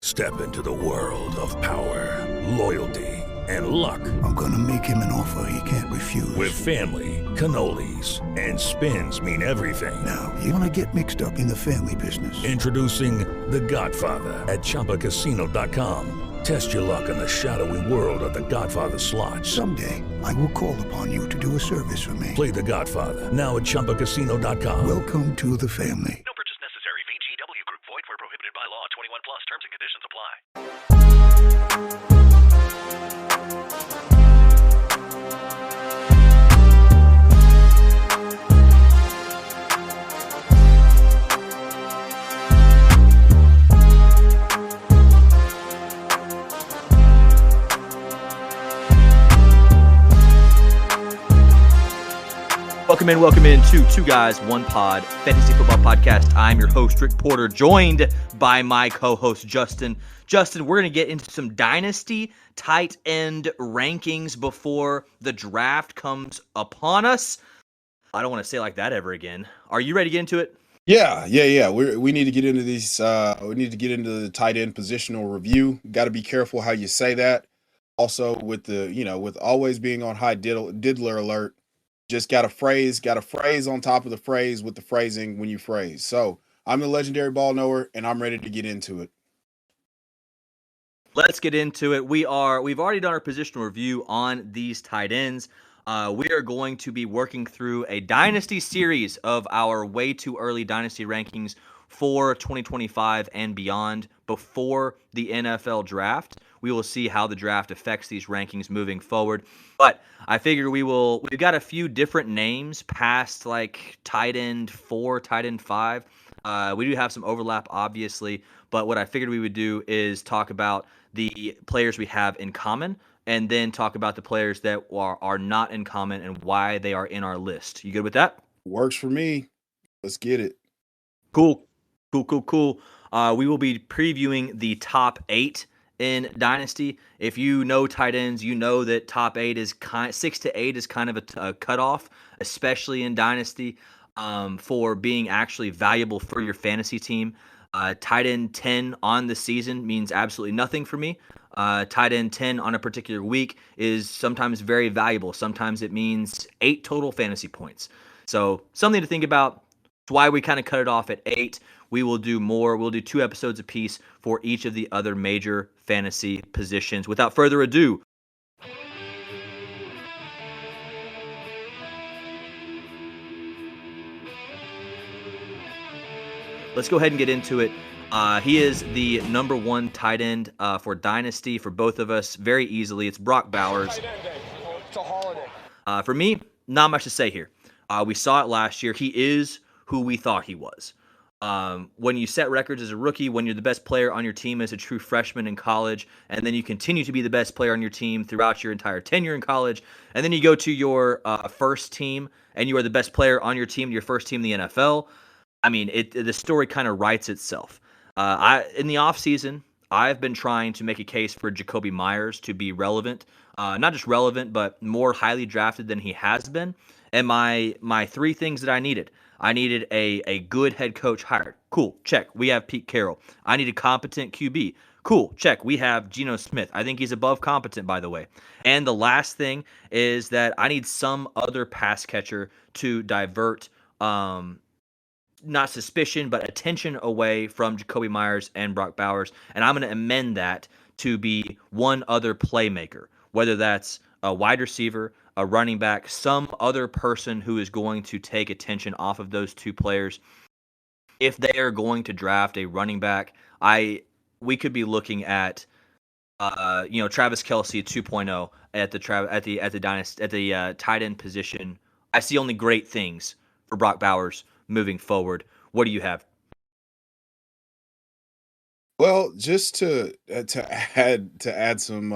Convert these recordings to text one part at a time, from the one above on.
Step into the world of power, loyalty, and luck. I'm gonna make him an offer he can't refuse. With family, cannolis, and spins mean everything. Now, you wanna get mixed up in the family business. Introducing The Godfather at ChumbaCasino.com. Test your luck in the shadowy world of The Godfather slot. Someday, I will call upon you to do a service for me. Play The Godfather now at ChumbaCasino.com. Welcome to the family. No purchase necessary. VGW Group. Void where prohibited by law. 21 plus. Terms and conditions apply. Welcome in to Two Guys, One Pod, Fantasy Football Podcast. I'm your host, Rick Porter, joined by my co-host, Justin. Justin, we're going to get into some Dynasty tight end rankings before the draft comes upon us. I don't want to say it like that ever again. Are you ready to get into it? Yeah. We need to get into these. We need to get into the tight end positional review. Got to be careful how you say that. Also, with with always being on high diddler alert. Just got a phrase on top of the phrase with the phrasing when you phrase. So I'm the legendary ball knower, and I'm ready to get into it. Let's get into it. We've already done our positional review on these tight ends. We are going to be working through a Dynasty series of our way too early Dynasty rankings for 2025 and beyond before the NFL draft. We will see how the draft affects these rankings moving forward. But I figure we've got a few different names past like tight end 4, tight end 5. We do have some overlap, obviously. But what I figured we would do is talk about the players we have in common and then talk about the players that are not in common and why they are in our list. You good with that? Works for me. Let's get it. Cool. We will be previewing the top 8 in Dynasty. If you know tight ends, you know that top 8 is 6 to 8 is kind of a cutoff, especially in Dynasty, for being actually valuable for your fantasy team. Tight end 10 on the season means absolutely nothing for me. Tight end 10 on a particular week is sometimes very valuable. Sometimes it means 8 total fantasy points. So something to think about. That's why we kind of cut it off at 8. We will do more. We'll do 2 episodes apiece for each of the other major fantasy positions. Without further ado, let's go ahead and get into it. He is the number 1 tight end for Dynasty for both of us very easily. It's Brock Bowers. It's a holiday. For me, not much to say here. We saw it last year. He is who we thought he was. When you set records as a rookie, when you're the best player on your team as a true freshman in college, and then you continue to be the best player on your team throughout your entire tenure in college, and then you go to your first team, and you are the best player on your team, your first team in the NFL, I mean, the story kind of writes itself. In the offseason, I've been trying to make a case for Jakobi Meyers to be relevant, not just relevant, but more highly drafted than he has been. And my 3 things that I needed a good head coach hired. Cool, check. We have Pete Carroll. I need a competent QB. Cool, check. We have Jonnu Smith. I think he's above competent, by the way. And the last thing is that I need some other pass catcher to divert not suspicion, but attention away from Jakobi Meyers and Brock Bowers. And I'm going to amend that to be one other playmaker, whether that's a wide receiver, a running back, some other person who is going to take attention off of those 2 players. If they are going to draft a running back, we could be looking at Travis Kelce 2.0 at the Dynasty at the tight end position. I see only great things for Brock Bowers moving forward. What do you have? Well, just to add some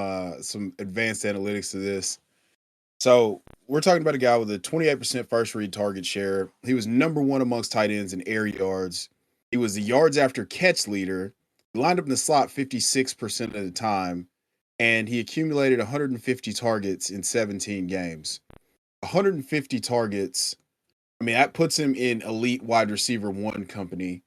advanced analytics to this. So we're talking about a guy with a 28% first read target share. He was number 1 amongst tight ends in air yards. He was the yards after catch leader. He lined up in the slot 56% of the time, and he accumulated 150 targets in 17 games. 150 targets. I mean, that puts him in elite wide receiver 1 company.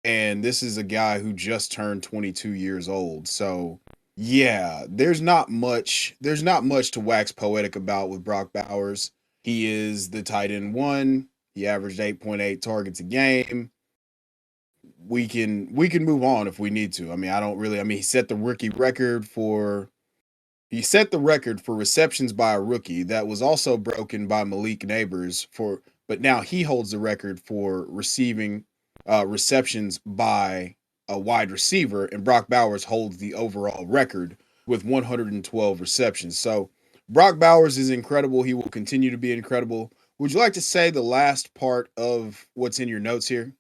And this is a guy who just turned 22 years old. So yeah, there's not much to wax poetic about with Brock Bowers. He is the tight end one. He averaged 8.8 targets a game. We can move on if we need to. I mean, he set the record for receptions by a rookie that was also broken by Malik Neighbors but now he holds the record for receiving receptions by a wide receiver, and Brock Bowers holds the overall record with 112 receptions. So Brock Bowers is incredible. He will continue to be incredible. Would you like to say the last part of what's in your notes here?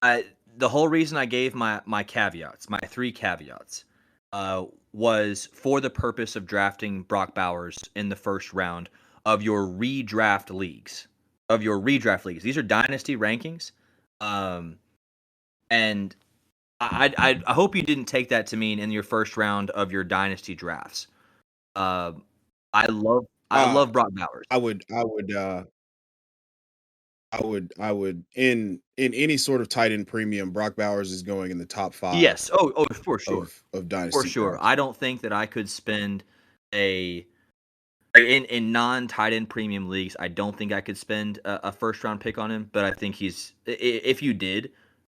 The whole reason I gave my caveats, my 3 caveats, was for the purpose of drafting Brock Bowers in the first round of your redraft leagues. These are dynasty rankings. And I hope you didn't take that to mean in your first round of your dynasty drafts. I love Brock Bowers. I would in any sort of tight end premium, Brock Bowers is going in the top 5. Yes. Oh, for sure. Of dynasty. For sure. drafts. I don't think that I could spend in non-tight end premium leagues, I don't think I could spend a first-round pick on him, but I think if you did,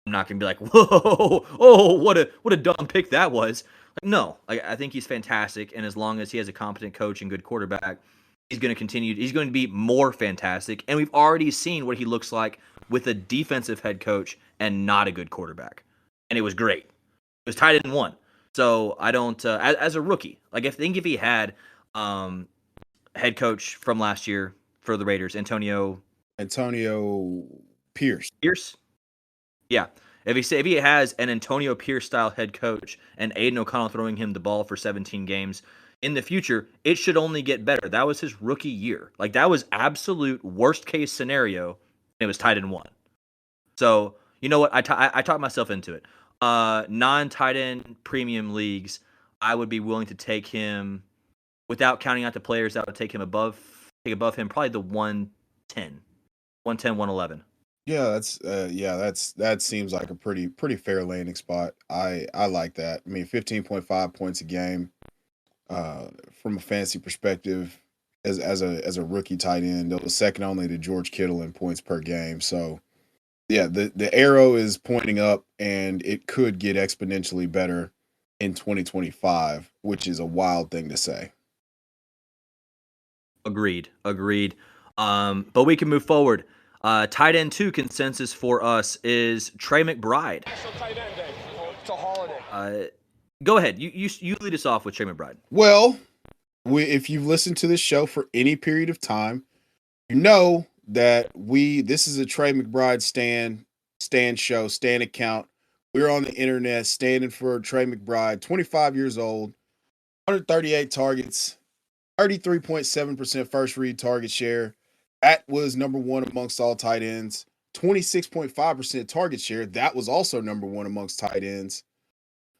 I'm not going to be like, whoa, oh, what a dumb pick that was. No, I think he's fantastic, and as long as he has a competent coach and good quarterback, he's going to be more fantastic, and we've already seen what he looks like with a defensive head coach and not a good quarterback, and it was great. It was tight end 1. So I don't, as a rookie, if he had head coach from last year for the Raiders, Antonio Pierce. Yeah. If he has an Antonio Pierce style head coach and Aiden O'Connell throwing him the ball for 17 games in the future, it should only get better. That was his rookie year. That was absolute worst case scenario. And it was tight end 1. So you know what? I talked myself into it. Non-tight end premium leagues, I would be willing to take him. Without counting out the players that would take above him, probably the 110, 111. Yeah, that seems like a pretty fair landing spot. I like that. I mean, 15.5 points a game, from a fantasy perspective, as a rookie tight end, that was second only to George Kittle in points per game. So, yeah, the arrow is pointing up, and it could get exponentially better in 2025, which is a wild thing to say. Agreed. But we can move forward. Tight end 2 consensus for us is Trey McBride. National Tight End Day. It's a holiday. Go ahead. You lead us off with Trey McBride. Well, if you've listened to this show for any period of time, you know that this is a Trey McBride stan account. We're on the internet standing for Trey McBride, 25 years old, 138 targets, 33.7% first read target share. That was number 1 amongst all tight ends. 26.5% target share. That was also number 1 amongst tight ends.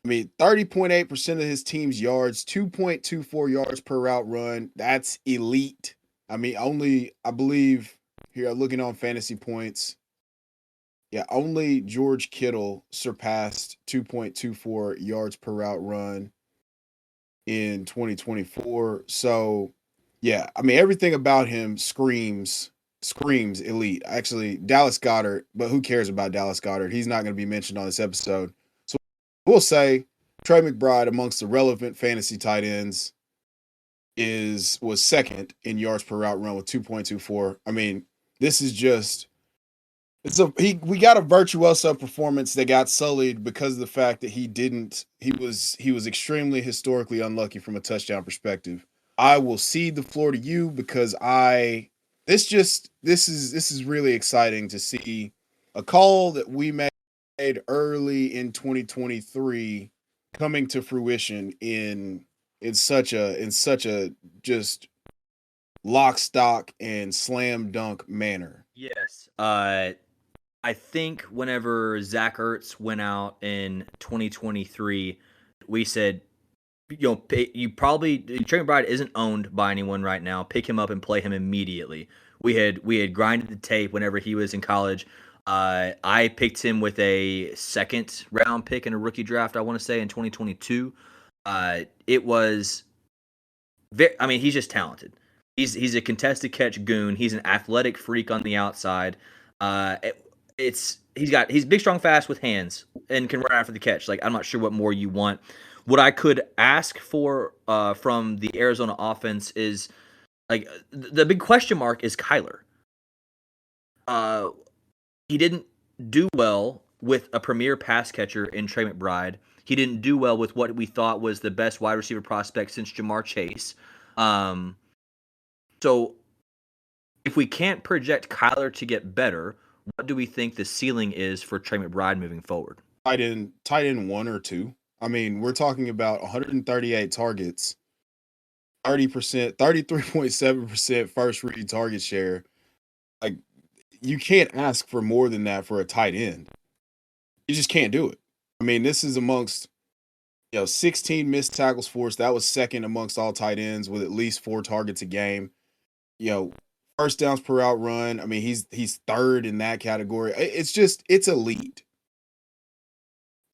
I mean, 30.8% of his team's yards, 2.24 yards per route run. That's elite. I mean, I believe here, looking on fantasy points, only George Kittle surpassed 2.24 yards per route run in 2024. So, yeah, I mean, everything about him screams elite. Actually, Dallas Goedert, but who cares about Dallas Goedert? He's not going to be mentioned on this episode. So we'll say Trey McBride amongst the relevant fantasy tight ends was second in yards per route run with 2.24. I mean, this is just we got a virtuoso performance that got sullied because of the fact that he was extremely historically unlucky from a touchdown perspective. I will cede the floor to you because this is really exciting to see a call that we made early in 2023 coming to fruition in such a just lock, stock, and slam dunk manner. Yes. I think whenever Zach Ertz went out in 2023, we said, Trey McBride isn't owned by anyone right now. Pick him up and play him immediately. We had grinded the tape whenever he was in college. I picked him with a second round pick in a rookie draft, I want to say, in 2022. It was he's just talented. He's a contested catch goon. He's an athletic freak on the outside. He's big, strong, fast with hands and can run after the catch. Like, I'm not sure what more you want. What I could ask for from the Arizona offense is, like, the big question mark is Kyler. He didn't do well with a premier pass catcher in Trey McBride. He didn't do well with what we thought was the best wide receiver prospect since Jamar Chase. So if we can't project Kyler to get better, what do we think the ceiling is for Trey McBride moving forward? Tight end 1 or 2. I mean, we're talking about 138 targets, 30%, 33.7% first read target share. Like, you can't ask for more than that for a tight end. You just can't do it. I mean, this is amongst 16 missed tackles forced. That was second amongst all tight ends with at least 4 targets a game. First downs per route run. I mean, he's third in that category. It's elite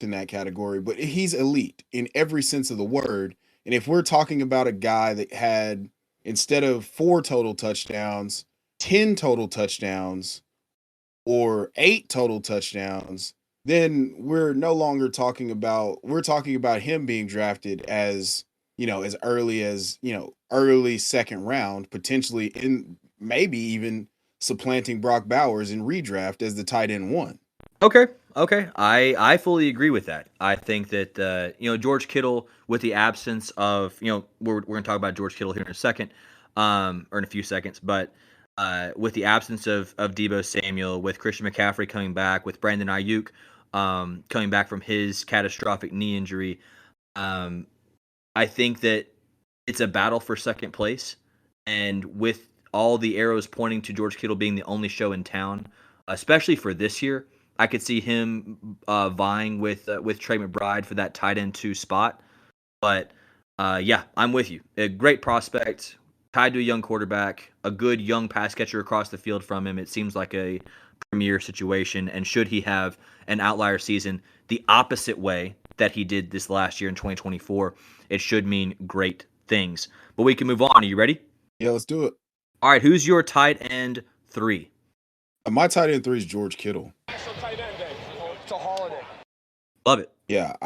in that category, but he's elite in every sense of the word. And if we're talking about a guy that had, instead of 4 total touchdowns, 10 total touchdowns or 8 total touchdowns, then we're no longer talking about, we're talking about him being drafted as, as early as, early second round, potentially in maybe even supplanting Brock Bowers in redraft as the tight end 1. Okay. I fully agree with that. I think that, George Kittle, with the absence of, we're going to talk about George Kittle here in a second, or in a few seconds, but with the absence of Deebo Samuel, with Christian McCaffrey coming back, with Brandon Ayuk coming back from his catastrophic knee injury, I think that it's a battle for second place. And with all the arrows pointing to George Kittle being the only show in town, especially for this year, I could see him vying with Trey McBride for that tight end 2 spot. But yeah, I'm with you. A great prospect, tied to a young quarterback, a good young pass catcher across the field from him. It seems like a premier situation. And should he have an outlier season the opposite way that he did this last year in 2024, it should mean great things. But we can move on. Are you ready? Yeah, let's do it. All right, who's your tight end 3? My tight end 3 is George Kittle. National Tight End Day. It's a holiday. Love it. Yeah,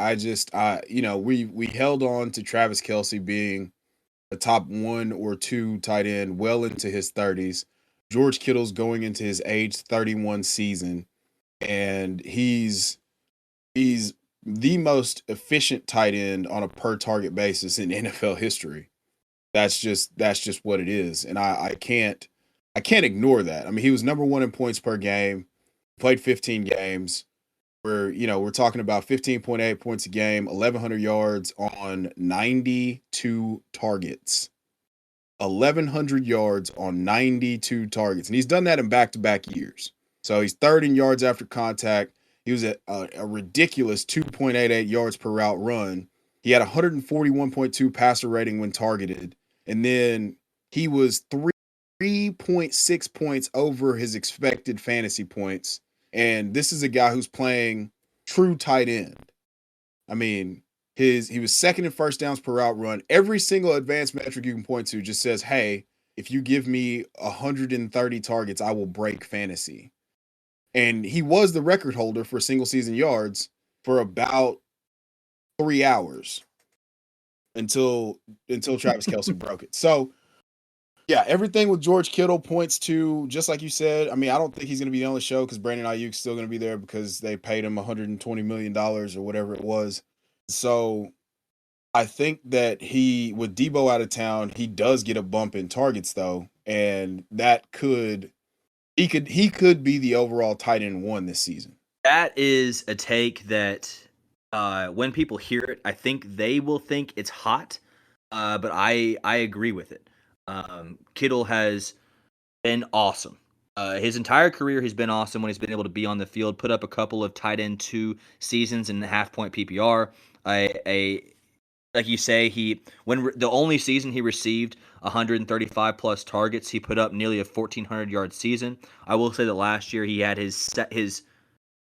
we held on to Travis Kelce being a top 1 or 2 tight end well into his 30s. George Kittle's going into his age 31 season, and he's the most efficient tight end on a per target basis in NFL history. That's just what it is, and I can't ignore that. I mean, he was number 1 in points per game, played 15 games. We're talking about 15.8 points a game, 1,100 yards on 92 targets. 1,100 yards on 92 targets. And he's done that in back-to-back years. So he's third in yards after contact. He was at a ridiculous 2.88 yards per route run. He had 141.2 passer rating when targeted. And then he was 3.6 points over his expected fantasy points. And this is a guy who's playing true tight end. I mean, he was second in first downs per route run. Every single advanced metric you can point to just says, hey, if you give me 130 targets, I will break fantasy. And he was the record holder for single season yards for about 3 hours until Travis Kelce broke it. So, yeah, everything with George Kittle points to, just like you said, I mean, I don't think he's going to be the only show because Brandon Ayuk's still going to be there because they paid him $120 million or whatever it was. So I think that with Deebo out of town, he does get a bump in targets though. And that he could be the overall tight end 1 this season. That is a take that when people hear it, I think they will think it's hot. But I agree with it. Kittle has been awesome. His entire career has been awesome when he's been able to be on the field, put up a couple of tight end 2 seasons in the half-point PPR, a like you say, the only season he received 135 plus targets, he put up nearly a 1,400-yard season. I will say that last year he had his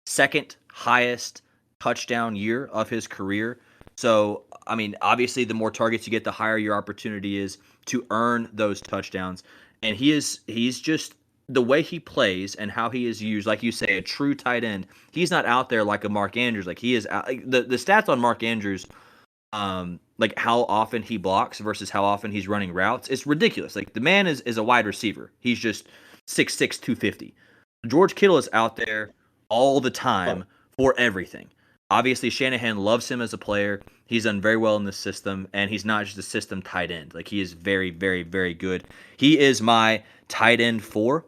second highest touchdown year of his career. So, I mean, obviously, the more targets you get, the higher your opportunity is to earn those touchdowns. And he's just the way he plays and how he is used, like you say, a true tight end. He's not out there like a Mark Andrews. Like he is the stats on Mark Andrews, like how often he blocks versus how often he's running routes, it's ridiculous. Like the man is a wide receiver. He's just 6'6", 250. George Kittle is out there all the time for everything. Obviously, Shanahan loves him as a player. He's done very well in this system, and he's not just a system tight end. Like he is very, very, very good. He is my tight end 4,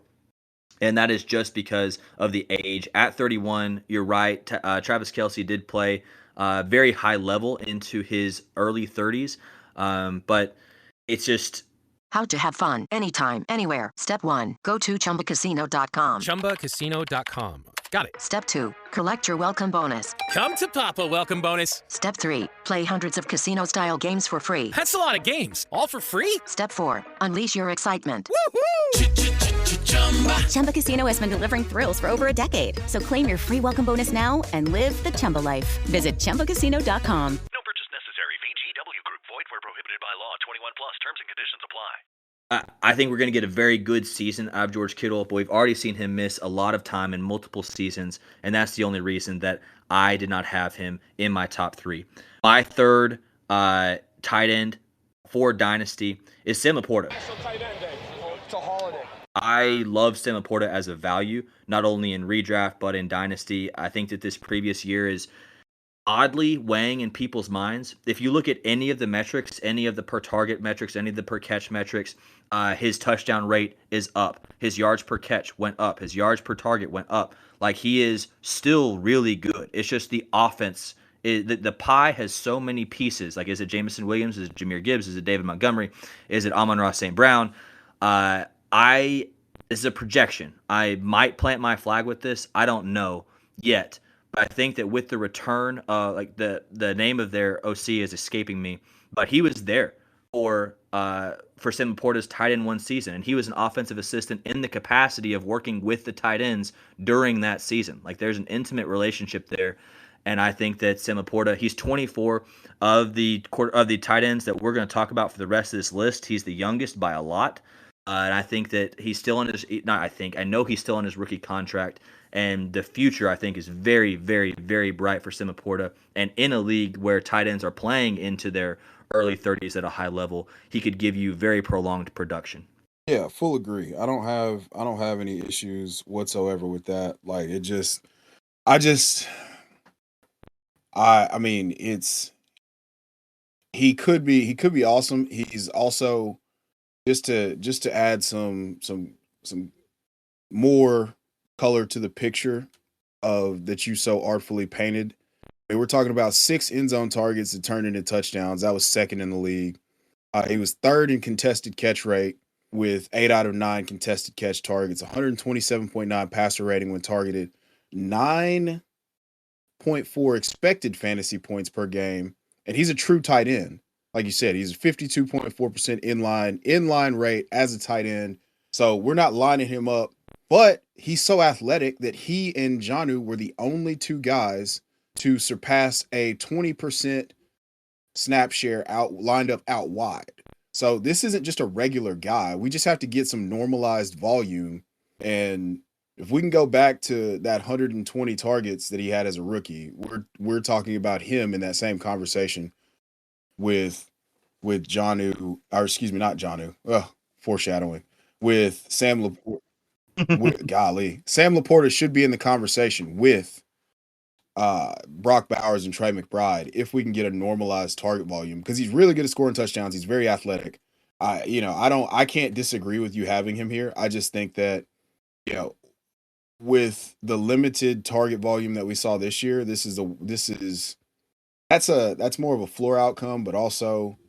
and that is just because of the age. At 31, you're right. Travis Kelce did play very high level into his early 30s, but it's just how to have fun anytime, anywhere. Step 1, go to ChumbaCasino.com. ChumbaCasino.com. Got it. Step 2, collect your welcome bonus. Come to Papa welcome bonus. Step 3, play hundreds of casino-style games for free. That's a lot of games, all for free? Step 4, unleash your excitement. Woohoo! Chumba Casino has been delivering thrills for over a decade. So claim your free welcome bonus now and live the Chumba life. Visit ChumbaCasino.com. No purchase necessary. VGW Group. Void where prohibited by law. 21 plus. Terms and conditions apply. I think we're going to get a very good season out of George Kittle, but we've already seen him miss a lot of time in multiple seasons, and that's the only reason that I did not have him in my top 3. My third tight end for Dynasty is Sam LaPorta. Tight end day. It's a holiday. I love Sam LaPorta as a value, not only in redraft, but in Dynasty. I think that this previous year is oddly weighing in people's minds. If you look at any of the metrics, any of the per target metrics, any of the per catch metrics, his touchdown rate is up. His yards per catch went up. His yards per target went up. Like he is still really good. It's just the offense. The pie has so many pieces. Like, is it Jameson Williams? Is it Jahmyr Gibbs? Is it David Montgomery? Is it Amon-Ra St. Brown? This is a projection. I might plant my flag with this. I don't know yet. But I think that with the return, like the name of their OC is escaping me, but he was there for Sam LaPorta's tight end 1 season, and he was an offensive assistant in the capacity of working with the tight ends during that season. Like there's an intimate relationship there, and I think that Sam LaPorta, he's 24 of the tight ends that we're going to talk about for the rest of this list. He's the youngest by a lot, and I think that he's still on his. I know he's still on his rookie contract. And the future, I think, is very, very, very bright for Sam LaPorta. And in a league where tight ends are playing into their early 30s at a high level, he could give you very prolonged production. Yeah, full agree. I don't have any issues whatsoever with that. Like I mean, he could be awesome. He's also just to add some more color to the picture of that you so artfully painted. I mean, we're talking about 6 end zone targets that turned into touchdowns. That was second in the league. He was third in contested catch rate with 8 out of 9 contested catch targets, 127.9 passer rating when targeted, 9.4 expected fantasy points per game, and he's a true tight end. Like you said, he's a 52.4% inline rate as a tight end. So we're not lining him up. But he's so athletic that he and Jonnu were the only 2 guys to surpass a 20% snap share lined up out wide. So this isn't just a regular guy. We just have to get some normalized volume. And if we can go back to that 120 targets that he had as a rookie, we're talking about him in that same conversation with Jonnu, or excuse me, not Jonnu. Foreshadowing. With Sam LaPorta. Sam LaPorta should be in the conversation with Brock Bowers and Trey McBride if we can get a normalized target volume, because he's really good at scoring touchdowns. He's very athletic. I can't disagree with you having him here. I just think that, with the limited target volume that we saw this year, that's more of a floor outcome, but also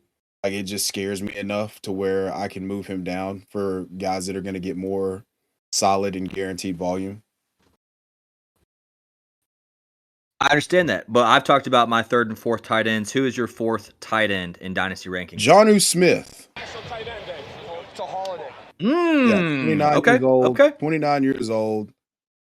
like it just scares me enough to where I can move him down for guys that are going to get more solid and guaranteed volume. I understand that, but I've talked about my third and fourth tight ends. Who is your fourth tight end in Dynasty rankings? Jonnu Smith. National tight end day. It's a holiday. Yeah, 29 Okay, years old. okay. 29 years old.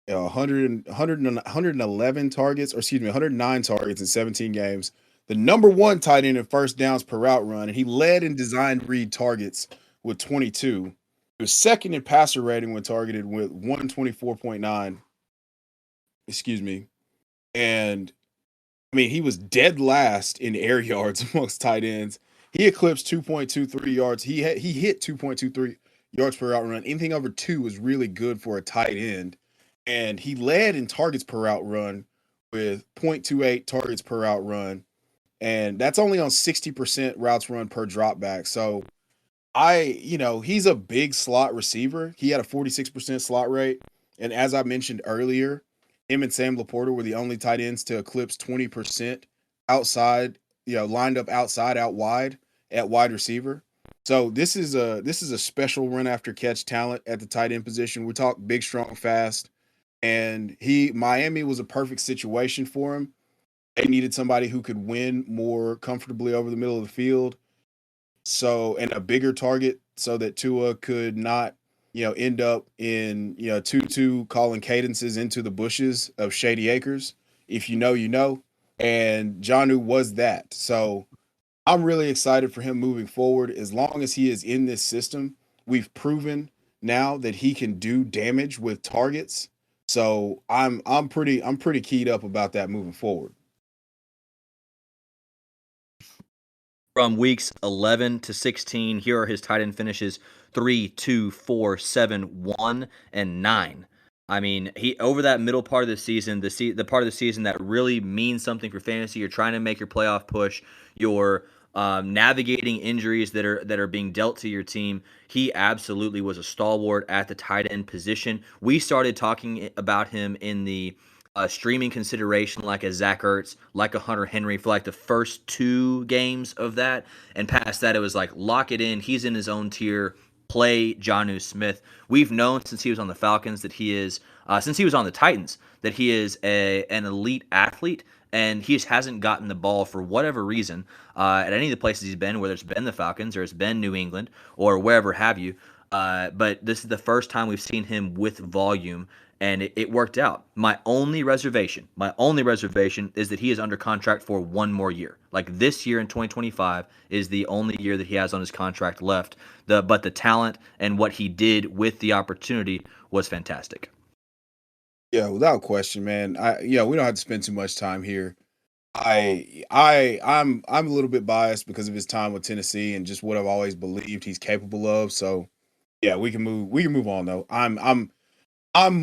111 targets, or excuse me, 109 targets in 17 games. The number one tight end in first downs per route run, and he led in designed read targets with 22. He was second in passer rating when targeted with 124.9. Excuse me. And I mean, he was dead last in air yards amongst tight ends. He eclipsed 2.23 yards. He hit 2.23 yards per route run. Anything over 2 was really good for a tight end. And he led in targets per route run with 0.28 targets per route run. And that's only on 60% routes run per drop back. So he's a big slot receiver. He had a 46% slot rate. And as I mentioned earlier, him and Sam LaPorta were the only tight ends to eclipse 20% outside, lined up outside, out wide at wide receiver. So this is a special run after catch talent at the tight end position. We talk big, strong, fast. And Miami was a perfect situation for him. They needed somebody who could win more comfortably over the middle of the field. So, and a bigger target so that Tua could not, end up in, 2-2 calling cadences into the bushes of Shady Acres. If you know, you know. And Jonnu was that. So I'm really excited for him moving forward. As long as he is in this system, we've proven now that he can do damage with targets. So I'm pretty keyed up about that moving forward. From weeks 11 to 16, here are his tight end finishes: 3, 2, 4, 7, 1, and 9. I mean, he over that middle part of the season, the part of the season that really means something for fantasy. You're trying to make your playoff push. You're navigating injuries that are being dealt to your team. He absolutely was a stalwart at the tight end position. We started talking about him in the streaming consideration like a Zach Ertz, like a Hunter Henry for like the first 2 games of that. And past that, it was like, lock it in. He's in his own tier. Play Jonnu Smith. We've known since he was on the Falcons that he is, since he was on the Titans, that he is an elite athlete. And he just hasn't gotten the ball for whatever reason at any of the places he's been, whether it's been the Falcons or it's been New England or wherever have you. But this is the first time we've seen him with volume, and it worked out. My only reservation is that he is under contract for 1 more year. Like this year in 2025 is the only year that he has on his contract left. But the talent and what he did with the opportunity was fantastic. Yeah, without question, man. We don't have to spend too much time here. I'm a little bit biased because of his time with Tennessee and just what I've always believed he's capable of. So yeah, we can move on though. I'm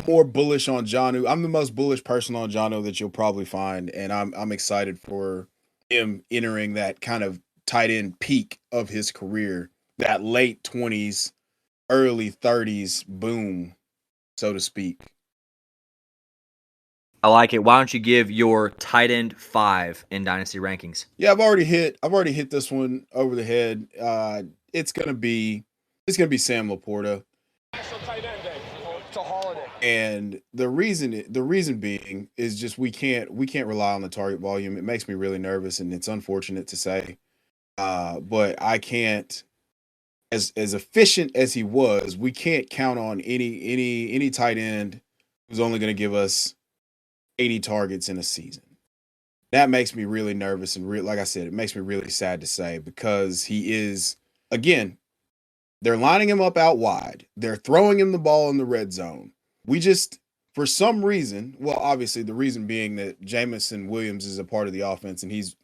more bullish on Jonnu. I'm the most bullish person on Jonnu that you'll probably find, and I'm excited for him entering that kind of tight end peak of his career, that late 20s, early 30s boom, so to speak. I like it. Why don't you give your tight end 5 in Dynasty rankings? Yeah, I've already hit this one over the head. It's gonna be Sam LaPorta. National tight end day. It's a holiday. And the reason being is just we can't rely on the target volume. It makes me really nervous, and it's unfortunate to say. But I can't, as efficient as he was, we can't count on any tight end who's only going to give us 80 targets in a season. That makes me really nervous, and like I said, it makes me really sad to say, because he is, again, they're lining him up out wide. They're throwing him the ball in the red zone. We just, for some reason, well, obviously the reason being that Jamison Williams is a part of the offense and he's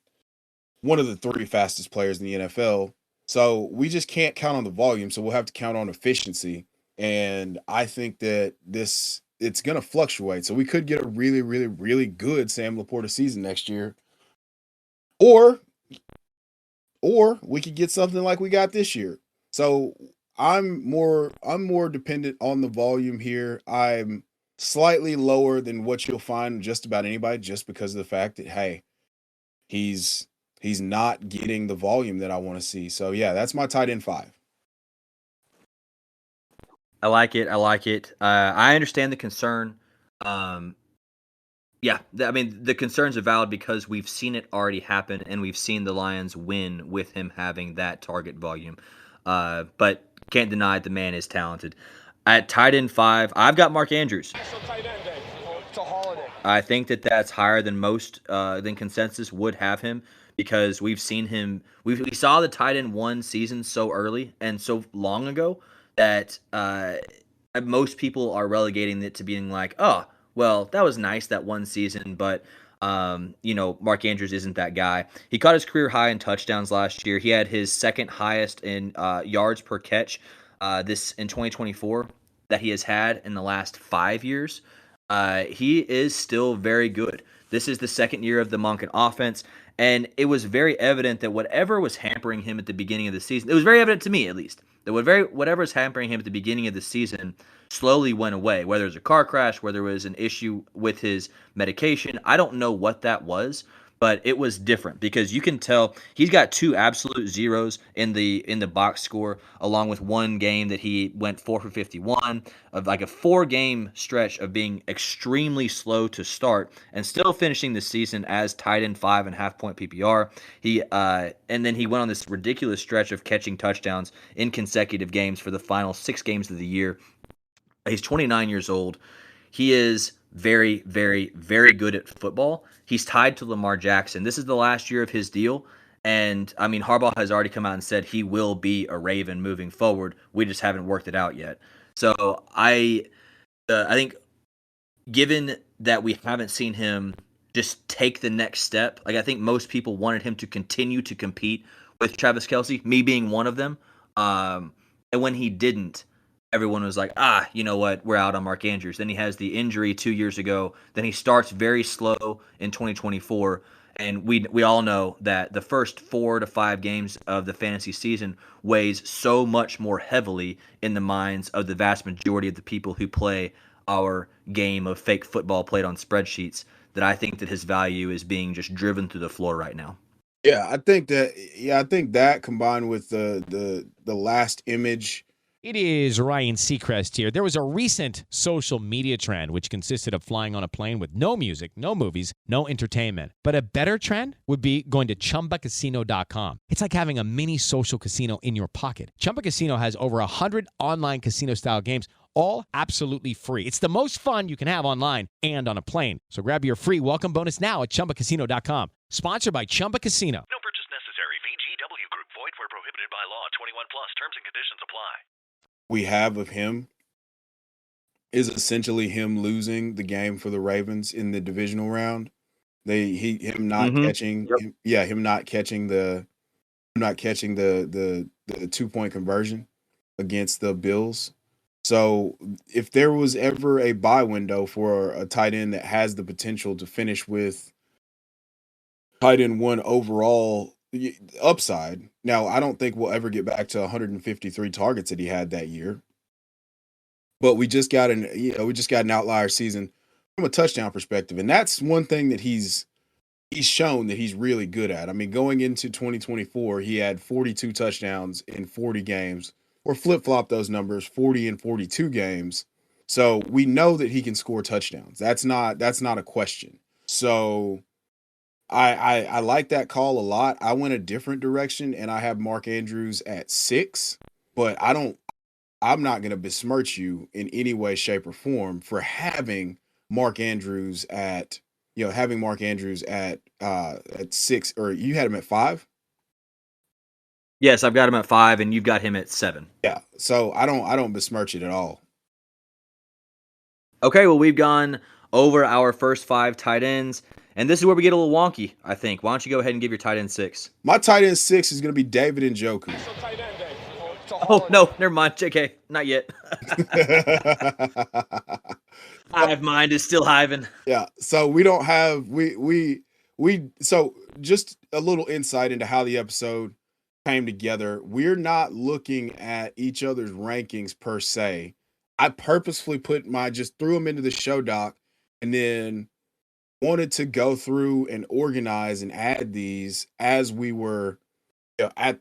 one of the 3 fastest players in the NFL. So we just can't count on the volume. So we'll have to count on efficiency. And I think that it's going to fluctuate. So we could get a really, really, really good Sam LaPorta season next year. Or we could get something like we got this year. So I'm more dependent on the volume here. I'm slightly lower than what you'll find just about anybody, just because of the fact that, hey, he's not getting the volume that I want to see. So yeah, that's my tight end 5. I like it. I understand the concern. Yeah, I mean, the concerns are valid because we've seen it already happen, and we've seen the Lions win with him having that target volume. But can't deny the man is talented. At tight end 5, I've got Mark Andrews. National Tight End Day. It's a holiday. I think that that's higher than most, than consensus would have him because we've seen him. We saw the tight end 1 season so early and so long ago that most people are relegating it to being like, oh, well, that was nice that 1 season, but Mark Andrews isn't that guy. He caught his career high in touchdowns last year. He had his second highest in yards per catch this in 2024 that he has had in the last 5 years. He is still very good. This is the second year of the Monken offense, and it was very evident that whatever was hampering him at the beginning of the season, it was very evident to me at least, that whatever was hampering him at the beginning of the season slowly went away, whether it was a car crash, whether it was an issue with his medication. I don't know what that was, but it was different because you can tell he's got 2 absolute zeros in the box score, along with 1 game that he went 4 for 51, of like a 4-game stretch of being extremely slow to start and still finishing the season as tight end 5.5 point PPR. And then he went on this ridiculous stretch of catching touchdowns in consecutive games for the final 6 games of the year. He's 29 years old. He is very, very, very good at football. He's tied to Lamar Jackson. This is the last year of his deal. And, I mean, Harbaugh has already come out and said he will be a Raven moving forward. We just haven't worked it out yet. So I think given that we haven't seen him just take the next step, like I think most people wanted him to continue to compete with Travis Kelce, me being one of them. And when he didn't, everyone was like, you know what, we're out on Mark Andrews. Then he has the injury 2 years ago. Then he starts very slow in 2024. And we all know that the first 4 to 5 games of the fantasy season weighs so much more heavily in the minds of the vast majority of the people who play our game of fake football played on spreadsheets, that I think that his value is being just driven through the floor right now. Yeah, I think that combined with the last image. It is Ryan Seacrest here. There was a recent social media trend which consisted of flying on a plane with no music, no movies, no entertainment. But a better trend would be going to ChumbaCasino.com. It's like having a mini social casino in your pocket. Chumba Casino has over 100 online casino-style games, all absolutely free. It's the most fun you can have online and on a plane. So grab your free welcome bonus now at ChumbaCasino.com. Sponsored by Chumba Casino. No purchase necessary. VGW Group. Void where prohibited by law. 21 plus. Terms and conditions apply. We have of him is essentially him losing the game for the Ravens in the divisional round. Him not catching the 2-point conversion against the Bills. So if there was ever a buy window for a tight end that has the potential to finish with tight end 1 overall upside. Now, I don't think we'll ever get back to 153 targets that he had that year. But we just got an outlier season from a touchdown perspective. And that's one thing that he's shown that he's really good at. I mean, going into 2024, he had 42 touchdowns in 40 games, or flip-flop those numbers, 40 and 42 games. So we know that he can score touchdowns. That's not a question. So I like that call a lot. I went a different direction, and I have Mark Andrews at 6, but I'm not going to besmirch you in any way, shape, or form for having Mark Andrews at 6, or you had him at 5? Yes, I've got him at 5, and you've got him at 7. Yeah, so I don't besmirch it at all. Okay, well, we've gone over our first 5 tight ends. And this is where we get a little wonky, I think. Why don't you go ahead and give your tight end 6? My tight end 6 is going to be David Njoku. Oh, no, never mind. JK, not yet. Hive mind is still hiving. Yeah, so we don't have so just a little insight into how the episode came together. We're not looking at each other's rankings per se. I purposefully just threw them into the show doc and then wanted to go through and organize and add these as we were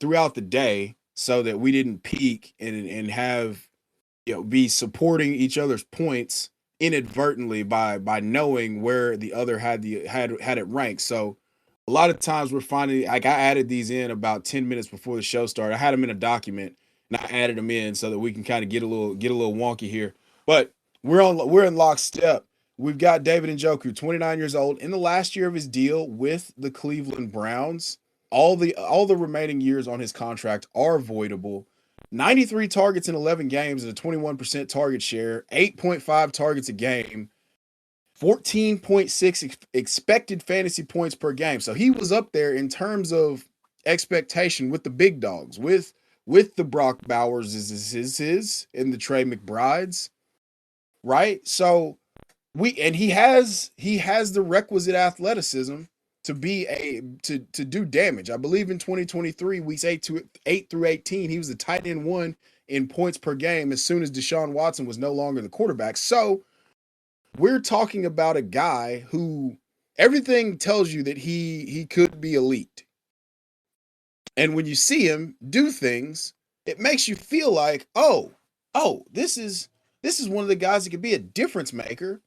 throughout the day, so that we didn't peak and have be supporting each other's points inadvertently by knowing where the other had it ranked. So a lot of times we're finding, like, I added these in about 10 minutes before the show started. I had them in a document and I added them in so that we can kind of get a little wonky here. But we're in lockstep. We've got David Njoku, 29 years old, in the last year of his deal with the Cleveland Browns. All the remaining years on his contract are voidable. 93 targets in 11 games at a 21% target share, 8.5 targets a game, 14.6 expected fantasy points per game. So he was up there in terms of expectation with the big dogs, with the Brock Bowers and the Trey McBrides, right? So he has the requisite athleticism to be to do damage. I believe in 2023, weeks 8 through 18, he was the tight end 1 in points per game as soon as Deshaun Watson was no longer the quarterback. So we're talking about a guy who everything tells you that he could be elite. And when you see him do things, it makes you feel like, oh, this is one of the guys that could be a difference maker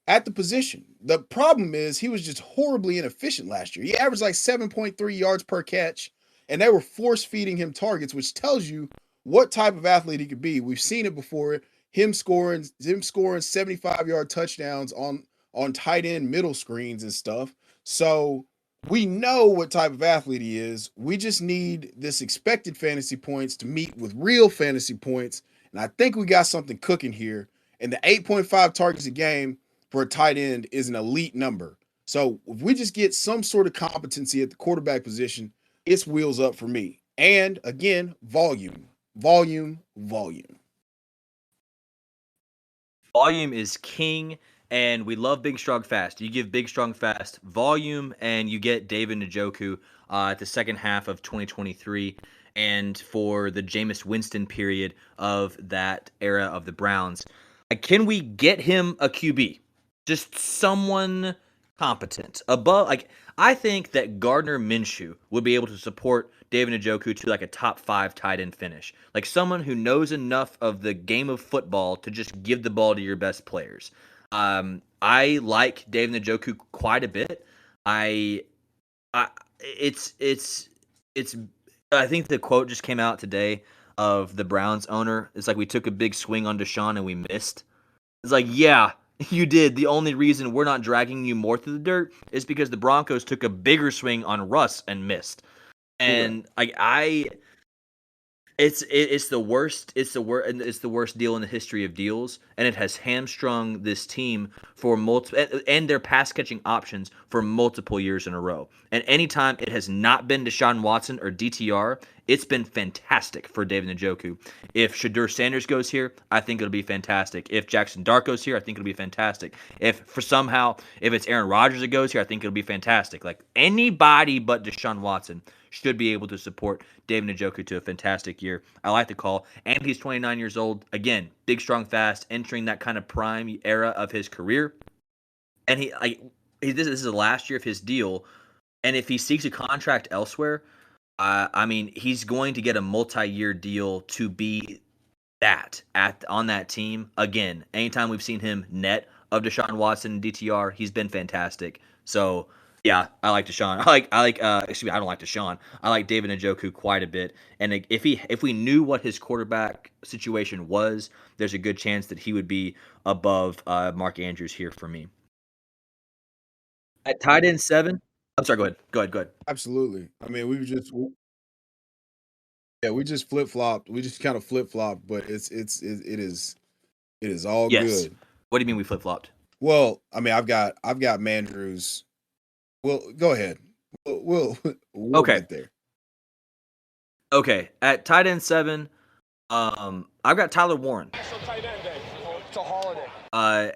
at the position. The problem is he was just horribly inefficient last year. He averaged like 7.3 yards per catch, and they were force feeding him targets, which tells you what type of athlete he could be. We've seen it before. Him scoring 75-yard touchdowns on tight end middle screens and stuff. So we know what type of athlete he is. We just need this expected fantasy points to meet with real fantasy points. And I think we got something cooking here. And the 8.5 targets a game for a tight end is an elite number. So if we just get some sort of competency at the quarterback position, it's wheels up for me. And again, volume. Volume is king, and we love big, strong, fast. You give big, strong, fast volume, and you get David Njoku at the second half of 2023 and for the Jameis Winston period of that era of the Browns. Can we get him a QB? Just someone competent. I think that Gardner Minshew would be able to support David Njoku to like a top 5 tight end finish. Like someone who knows enough of the game of football to just give the ball to your best players. I like David Njoku quite a bit. I think the quote just came out today of the Browns owner. It's like, we took a big swing on Deshaun and we missed. It's like, yeah, you did. The only reason we're not dragging you more through the dirt is because the Broncos took a bigger swing on Russ and missed. And it's the worst deal in the history of deals, and it has hamstrung this team for multiple and their pass catching options for multiple years in a row. And anytime it has not been Deshaun Watson or DTR, it's been fantastic for David Njoku. If Shadur Sanders goes here, I think it'll be fantastic. If Jackson Dart goes here, I think it'll be fantastic. If it's Aaron Rodgers that goes here, I think it'll be fantastic. Like anybody but Deshaun Watson should be able to support David Njoku to a fantastic year. I like the call. And he's 29 years old. Again, big, strong, fast, entering that kind of prime era of his career. And this is the last year of his deal. And if he seeks a contract elsewhere, he's going to get a multi-year deal to be on that team. Again, anytime we've seen him net of Deshaun Watson and DTR, he's been fantastic. So yeah, I like Deshaun. I don't like Deshaun. I like David Njoku quite a bit. And if we knew what his quarterback situation was, there's a good chance that he would be above Mark Andrews here for me. At tight end 7. I'm sorry. Go ahead. Absolutely. I mean, we just flip-flopped. We just kind of flip-flopped, but it is all good. What do you mean we flip-flopped? Well, I mean, I've got Mandrews. Well, go ahead. We'll get there. Okay, at tight end 7, I've got Tyler Warren. Tight end day. It's a holiday.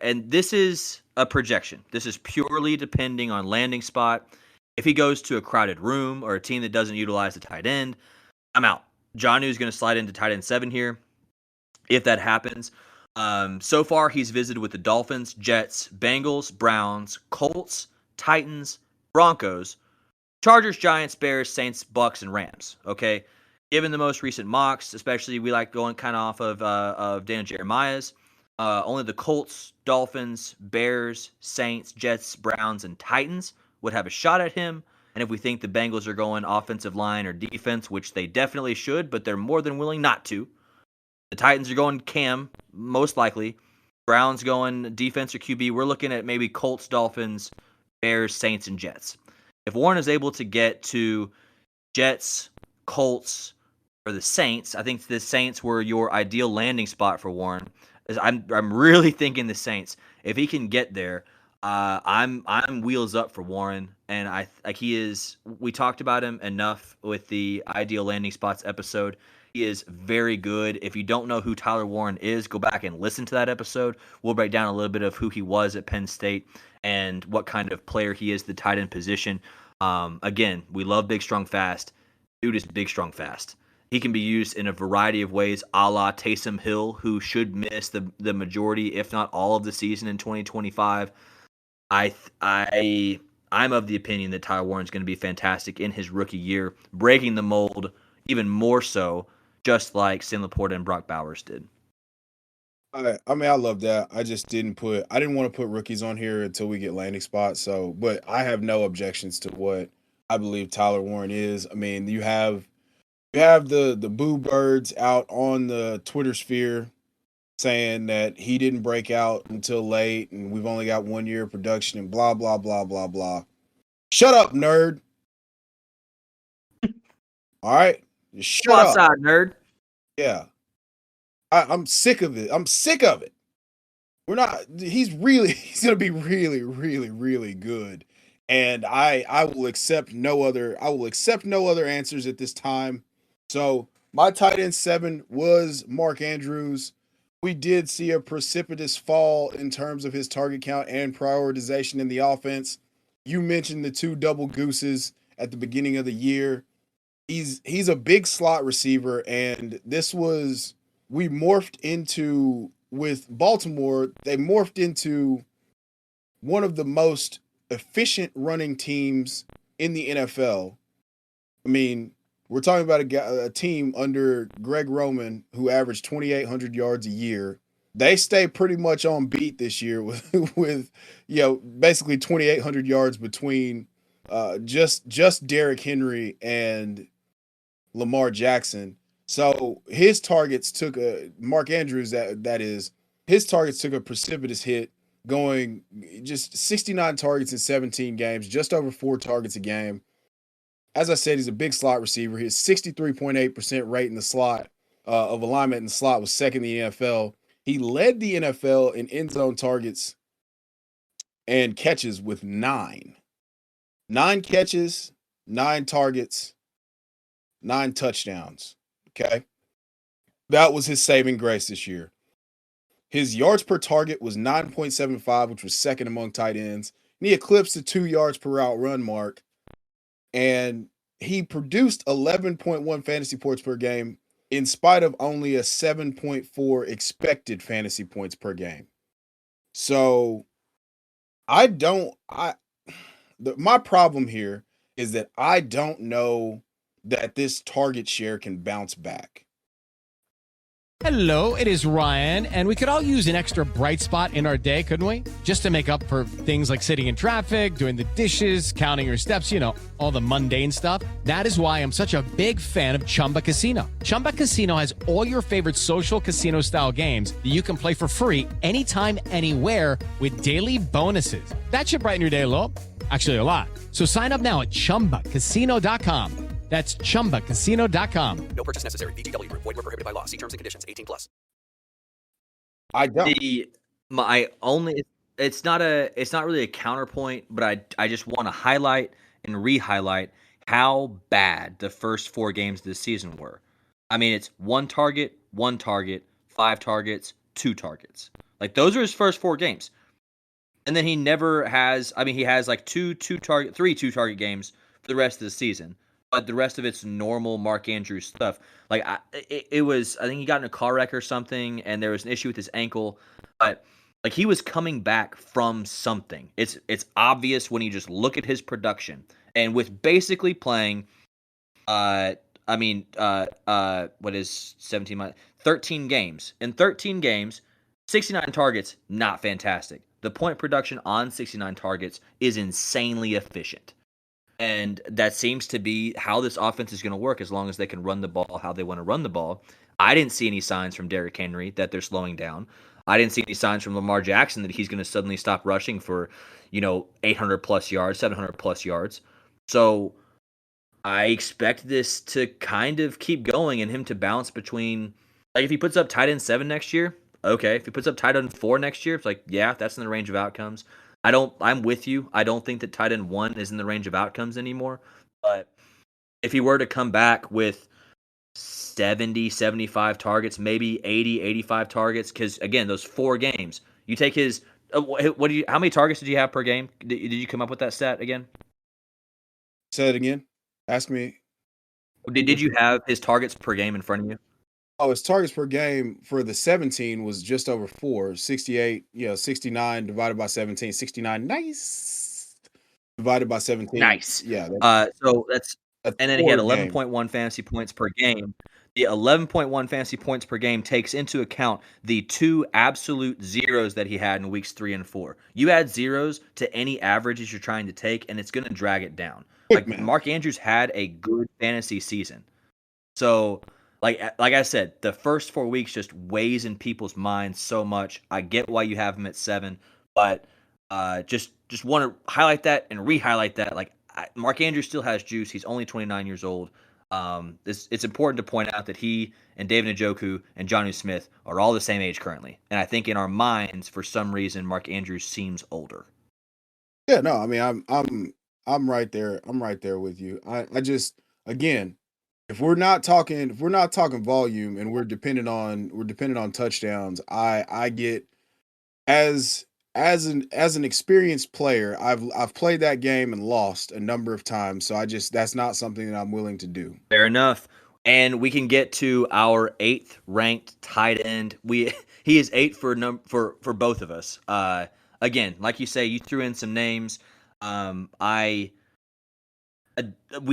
And this is a projection. This is purely depending on landing spot. If he goes to a crowded room or a team that doesn't utilize the tight end, I'm out. Jonnu is going to slide into tight end 7 here if that happens. So far, he's visited with the Dolphins, Jets, Bengals, Browns, Colts, Titans, Broncos, Chargers, Giants, Bears, Saints, Bucks, and Rams. Okay, given the most recent mocks, especially we like going kind of off of Daniel Jeremiah's. only the Colts, Dolphins, Bears, Saints, Jets, Browns, and Titans would have a shot at him. And if we think the Bengals are going offensive line or defense, which they definitely should, but they're more than willing not to. The Titans are going Cam, most likely. Browns going defense or QB. We're looking at maybe Colts, Dolphins, Bears, Saints, and Jets. If Warren is able to get to Jets, Colts, or the Saints, I think the Saints were your ideal landing spot for Warren. I'm really thinking the Saints. If he can get there, I'm wheels up for Warren, and he is. We talked about him enough with the ideal landing spots episode. He is very good. If you don't know who Tyler Warren is, go back and listen to that episode. We'll break down a little bit of who he was at Penn State and what kind of player he is, the tight end position. Again, we love big, strong, fast. Dude is big, strong, fast. He can be used in a variety of ways, a la Taysom Hill, who should miss the majority, if not all, of the season in 2025. I'm of the opinion that Tyler Warren's going to be fantastic in his rookie year, breaking the mold even more so, just like Sam LaPorta and Brock Bowers did. I mean, I love that. I didn't want to put rookies on here until we get landing spots. So, but I have no objections to what I believe Tyler Warren is. I mean, you have the boo birds out on the Twitter sphere saying that he didn't break out until late and we've only got 1 year of production and blah, blah, blah, blah, blah. Shut up, nerd. All right? Just shut up. Outside, nerd. Yeah. I'm sick of it. I'm sick of it. He's going to be really, really, really good. And I will accept no other answers at this time. So my tight end 7 was Mark Andrews. We did see a precipitous fall in terms of his target count and prioritization in the offense. You mentioned the 2 double gooses at the beginning of the year. He's a big slot receiver, and we morphed into, with Baltimore, they morphed into one of the most efficient running teams in the NFL. I mean, we're talking about a team under Greg Roman who averaged 2,800 yards a year. They stay pretty much on beat this year with basically 2,800 yards between just Derrick Henry and Lamar Jackson. So his targets took Mark Andrews, his targets took a precipitous hit, going just 69 targets in 17 games, just over 4 targets a game. As I said, he's a big slot receiver. His 63.8% rate in the slot of alignment in the slot was second in the NFL. He led the NFL in end zone targets and catches with 9. 9 catches, 9 targets, 9 touchdowns. Okay. That was his saving grace this year. His yards per target was 9.75, which was second among tight ends. And he eclipsed the 2 yards per route run mark. And he produced 11.1 fantasy points per game in spite of only a 7.4 expected fantasy points per game. So my problem here is that I don't know that this target share can bounce back. Hello, it is Ryan, and we could all use an extra bright spot in our day, couldn't we? Just to make up for things like sitting in traffic, doing the dishes, counting your steps, all the mundane stuff. That is why I'm such a big fan of Chumba Casino. Chumba Casino has all your favorite social casino-style games that you can play for free anytime, anywhere with daily bonuses. That should brighten your day a little. Actually, a lot. So sign up now at ChumbaCasino.com. That's ChumbaCasino.com. No purchase necessary. VGW Group. Void where prohibited by law. See terms and conditions. 18+. I don't. It's not really a counterpoint, but I just want to highlight and re-highlight how bad the first 4 games of the season were. I mean, it's 1 target, 5 targets, 2 targets. Like, those are his first 4 games. And then he never has, he has like 3 2-target games for the rest of the season. But the rest of it's normal Mark Andrews stuff. Like, I think he got in a car wreck or something, and there was an issue with his ankle. But like, he was coming back from something. It's obvious when you just look at his production. And with basically playing, what is 17 months? 13 games. In 13 games, 69 targets, not fantastic. The point production on 69 targets is insanely efficient. And that seems to be how this offense is going to work as long as they can run the ball how they want to run the ball. I didn't see any signs from Derrick Henry that they're slowing down. I didn't see any signs from Lamar Jackson that he's going to suddenly stop rushing for, 800 plus yards, 700 plus yards. So I expect this to kind of keep going and him to bounce between, like if he puts up tight end 7 next year, okay. If he puts up tight end 4 next year, it's like, yeah, that's in the range of outcomes. I'm with you. I don't think that tight end 1 is in the range of outcomes anymore. But if he were to come back with 70, 75 targets, maybe 80, 85 targets, because again, those 4 games, you take his, how many targets did you have per game? Did you come up with that stat again? Say it again. Ask me. Did you have his targets per game in front of you? Oh, his targets per game for the 17 was just over 4. 68, 69 divided by 17. 69, nice. Divided by 17. Nice. Yeah. So that's and then he had 11.1 fantasy points per game. The 11.1 fantasy points per game takes into account the 2 absolute zeros that he had in weeks 3 and 4. You add zeros to any averages you're trying to take, and it's going to drag it down. Like Mark Andrews had a good fantasy season. So like I said, the first 4 weeks just weighs in people's minds so much. I get why you have him at 7, but just want to highlight that and re-highlight that. Like Mark Andrews still has juice. He's only 29 years old. It's important to point out that he and David Njoku and Jonnu Smith are all the same age currently, and I think in our minds, for some reason, Mark Andrews seems older. Yeah, no, I mean, I'm right there. I'm right there with you. I just, again, if we're not talking volume and we're dependent on touchdowns, I get as an experienced player, I've played that game and lost a number of times. So that's not something that I'm willing to do. Fair enough. And we can get to our 8th ranked tight end. He is 8 for both of us. Again, like you say, you threw in some names. We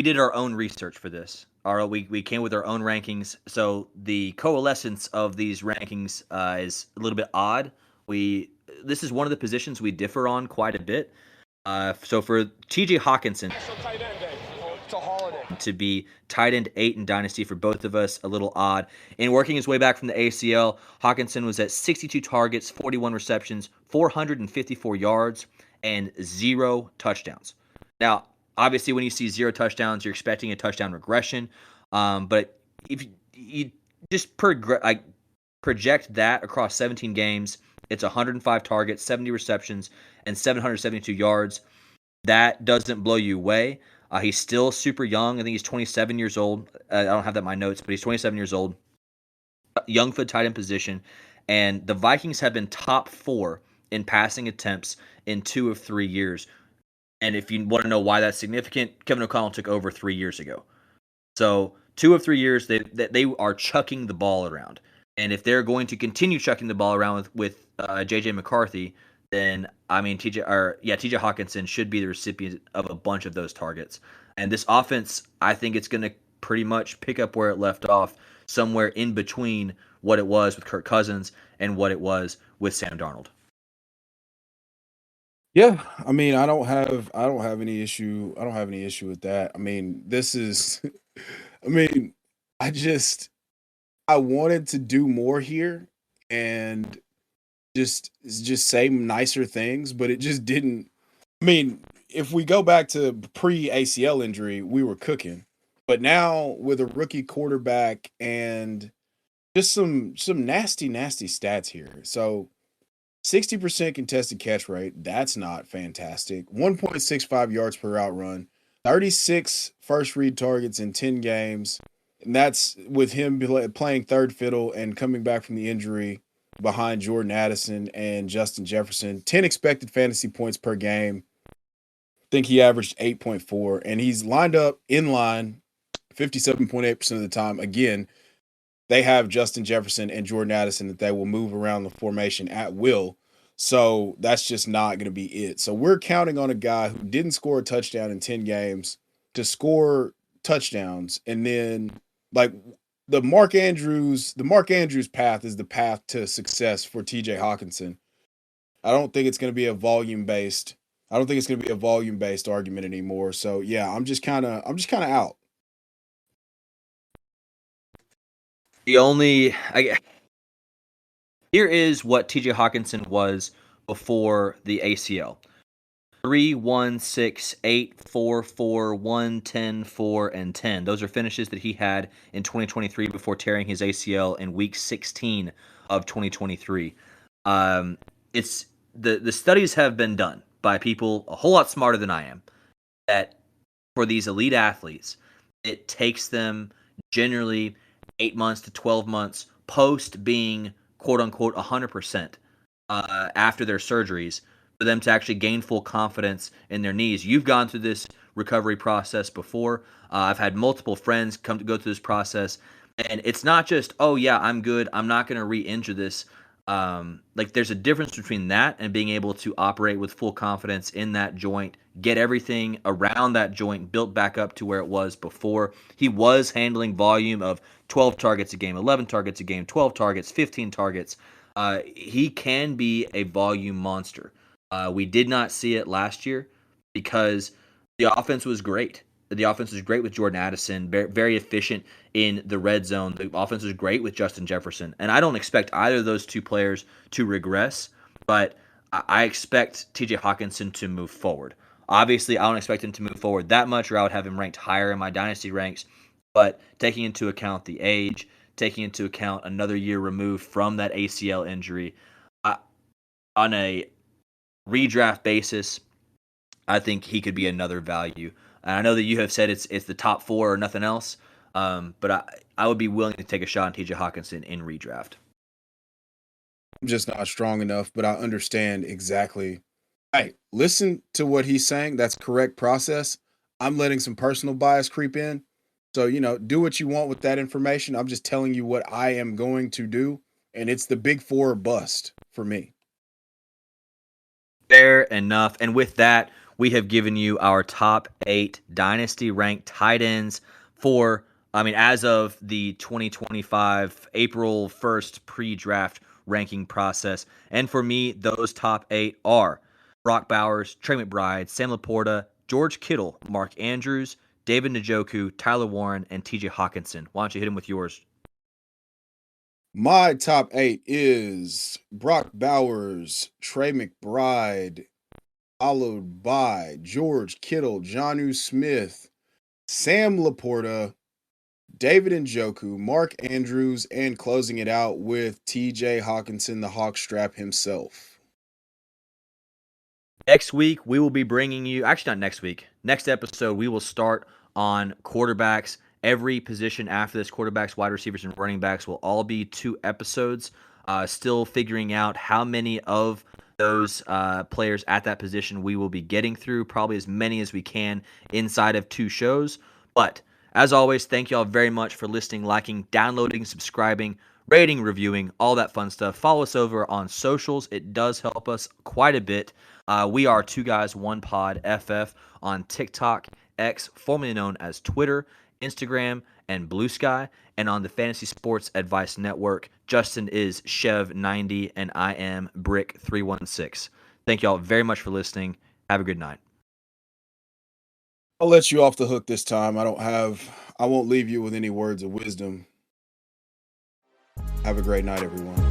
did our own research for this. We came with our own rankings. So the coalescence of these rankings is a little bit odd. This is one of the positions we differ on quite a bit. So for TJ Hockenson to be tight end 8 in Dynasty for both of us, a little odd. In working his way back from the ACL, Hockenson was at 62 targets, 41 receptions, 454 yards, and 0 touchdowns. Now, obviously, when you see 0 touchdowns, you're expecting a touchdown regression. But if you just project that across 17 games, it's 105 targets, 70 receptions, and 772 yards. That doesn't blow you away. He's still super young. I think he's 27 years old. I don't have that in my notes, but he's 27 years old. Young for tight end position. And the Vikings have been top 4 in passing attempts in 2 of 3 years. And if you want to know why that's significant, Kevin O'Connell took over 3 years ago. So 2 of 3 years, they are chucking the ball around. And if they're going to continue chucking the ball around with J.J. McCarthy, then, I mean, TJ Hockenson should be the recipient of a bunch of those targets. And this offense, I think it's going to pretty much pick up where it left off, somewhere in between what it was with Kirk Cousins and what it was with Sam Darnold. Yeah, I mean, I don't have any issue. I don't have any issue with that. I mean, this is, I mean, I wanted to do more here and just say nicer things, but it just didn't. I mean, if we go back to pre-ACL injury, we were cooking. But now with a rookie quarterback and just some nasty stats here. So 60% contested catch rate, that's not fantastic. 1.65 yards per route run, 36 first read targets in 10 games. And that's with him playing third fiddle and coming back from the injury behind Jordan Addison and Justin Jefferson. 10 expected fantasy points per game. I think he averaged 8.4. And he's lined up in line 57.8% of the time. Again, they have Justin Jefferson and Jordan Addison that they will move around the formation at will. So that's just not going to be it. So we're counting on a guy who didn't score a touchdown in 10 games to score touchdowns. And then, like, the Mark Andrews path is the path to success for TJ Hockenson. I don't think it's going to be a volume based argument anymore. So yeah, I'm just kind of out. Here is what TJ Hockenson was before the ACL. 3-1-6, 8-4-4, 1-10, 4, and 10. Those are finishes that he had in 2023 before tearing his ACL in week 16 of 2023. It's the studies have been done by people a whole lot smarter than I am, that for these elite athletes, it takes them generally 8 months to 12 months post being quote-unquote 100% after their surgeries for them to actually gain full confidence in their knees. You've gone through this recovery process before. I've had multiple friends come to go through this process, and it's not just, oh yeah, I'm good, I'm not going to re-injure this. There's a difference between that and being able to operate with full confidence in that joint, get everything around that joint built back up to where it was before. He was handling volume of 12 targets a game, 11 targets a game, 12 targets, 15 targets. He can be a volume monster. We did not see it last year because the offense was great. The offense was great with Jordan Addison, very efficient in the red zone. The offense was great with Justin Jefferson. And I don't expect either of those two players to regress, but I expect TJ Hockenson to move forward. Obviously, I don't expect him to move forward that much, or I would have him ranked higher in my dynasty ranks. But taking into account the age, taking into account another year removed from that ACL injury, on a redraft basis, I think he could be another value. And I know that you have said it's the top 4 or nothing else, but I would be willing to take a shot on TJ Hockenson in redraft. I'm just not strong enough, but I understand exactly. Hey, listen to what he's saying. That's correct process. I'm letting some personal bias creep in. So, do what you want with that information. I'm just telling you what I am going to do, and it's the big 4 or bust for me. Fair enough. And with that, we have given you our top 8 dynasty ranked tight ends for, as of the 2025 April 1st pre-draft ranking process. And for me, those top 8 are Brock Bowers, Trey McBride, Sam LaPorta, George Kittle, Mark Andrews, David Njoku, Tyler Warren, and TJ Hockenson. Why don't you hit him with yours? My top 8 is Brock Bowers, Trey McBride, followed by George Kittle, Jonnu Smith, Sam LaPorta, David Njoku, Mark Andrews, and closing it out with TJ Hockenson, the Hawkstrap himself. Next week, we will be bringing you, actually not next week, next episode, we will start on quarterbacks. Every position after this, quarterbacks, wide receivers, and running backs, will all be 2 episodes. Still figuring out how many of those players at that position we will be getting through, probably as many as we can inside of 2 shows. But as always, thank you all very much for listening, liking, downloading, subscribing, rating, reviewing, all that fun stuff. Follow us over on socials. It does help us quite a bit. We are 2 Guys, 1 Pod FF on TikTok, X, formerly known as Twitter, Instagram, and Blue Sky, and on the Fantasy Sports Advice Network. Justin is Chev90, and I am Brick316. Thank you all very much for listening. Have a good night. I'll let you off the hook this time. I won't leave you with any words of wisdom. Have a great night, everyone.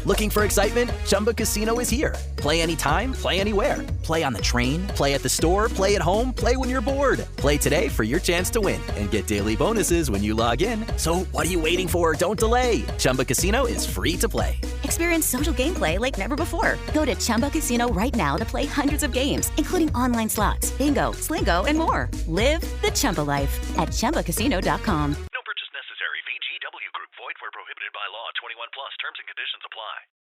Looking for excitement? Chumba Casino is here. Play anytime, play anywhere. Play on the train, play at the store, play at home, play when you're bored. Play today for your chance to win and get daily bonuses when you log in. So what are you waiting for? Don't delay. Chumba Casino is free to play. Experience social gameplay like never before. Go to Chumba Casino right now to play hundreds of games, including online slots, bingo, Slingo, and more. Live the Chumba life at ChumbaCasino.com.